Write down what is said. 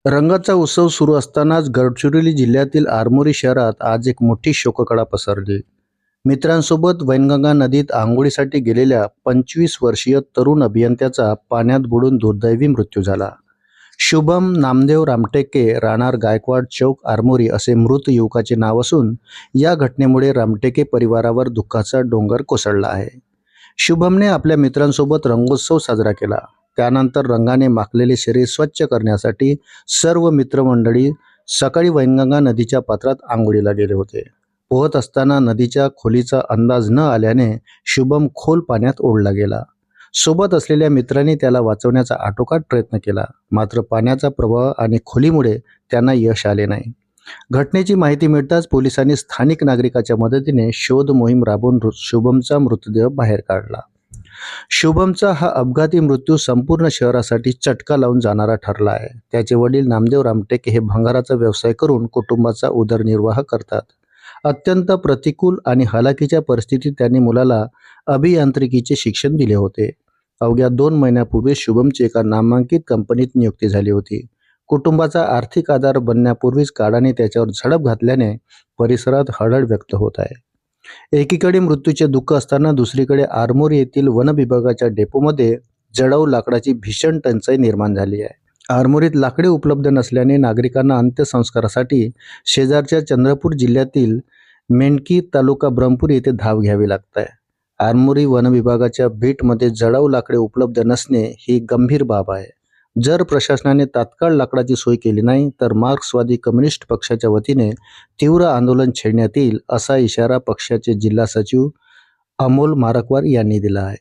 रंगाचा उत्सव सुरू असतानाच गडचिरोली जिल्ह्यातील आरमोरी शहरात आज एक मोठी शोककळा पसरली. मित्रांसोबत वैनगंगा नदीत आंघोळीसाठी गेलेल्या 25 वर्षीय तरुण अभियंत्याचा पाण्यात बुडून दुर्दैवी मृत्यू झाला. शुभम नामदेव रामटेके राहणार गायकवाड चौक आरमोरी असे मृत युवकाचे नाव असून या घटनेमुळे रामटेके परिवारावर दुःखाचा डोंगर कोसळला आहे. शुभमने आपल्या मित्रांसोबत रंगोत्सव साजरा केला. त्यानंतर रंगाने माखलेले शरीर स्वच्छ करण्यासाठी सर्व मित्रमंडळी सकाळी वैनगंगा नदीच्या पात्रात आंघोळीला गेले होते. पोहत असताना नदीच्या खोलीचा अंदाज न आल्याने शुभम खोल पाण्यात ओढला गेला. सोबत असलेल्या मित्रांनी त्याला वाचवण्याचा आटोकाट प्रयत्न केला, मात्र पाण्याचा प्रवाह आणि खोलीमुळे त्यांना यश आले नाही. घटनेची माहिती मिळताच पोलिसांनी स्थानिक नागरिकाच्या मदतीने शोध मोहीम राबवून शुभमचा मृतदेह बाहेर काढला. शुभमचा हा अपघाती मृत्यू संपूर्ण शहरासाठी चटका लावून जाणारा ठरला आहे. त्याचे वडील नामदेव रामटेके हे भंगाराचा व्यवसाय करून कुटुंबाचा उदरनिर्वाह करतात. अत्यंत प्रतिकूल आणि हलाखीच्या परिस्थितीत त्यांनी मुलाला अभियांत्रिकीचे शिक्षण दिले होते. अवघ्या 2 महिन्यापूर्वी शुभमची एका नामांकित कंपनीत नियुक्ती झाली होती. कुटुंबाचा आर्थिक आधार बनण्यापूर्वीच काळाने त्याच्यावर झडप घातल्याने परिसरात हळहळ व्यक्त होत आहे. एकीकडे मृत्यूचे दुःख असताना दुसरीकडे आरमोरी येथील वन विभागाच्या डेपोमध्ये जळाऊ लाकडाची भीषण टंचाई निर्माण झाली आहे. आरमोरीत लाकडे उपलब्ध नसल्याने नागरिकांना अंत्यसंस्कारासाठी शेजारच्या चंद्रपूर जिल्ह्यातील मेंढकी तालुका ब्रह्मपूर येथे धाव घ्यावी लागत आहे. आरमोरी वन विभागाच्या बीटमध्ये जळाऊ लाकडे उपलब्ध नसणे ही गंभीर बाब आहे. जर प्रशासनाने तात्काळ लाकडाची सोय केली नाही तर मार्क्सवादी कम्युनिस्ट पक्षाच्या वतीने तीव्र आंदोलन छेडण्यात येईल, असा इशारा पक्षाचे जिल्हा सचिव अमोल मारकवार यांनी दिला आहे.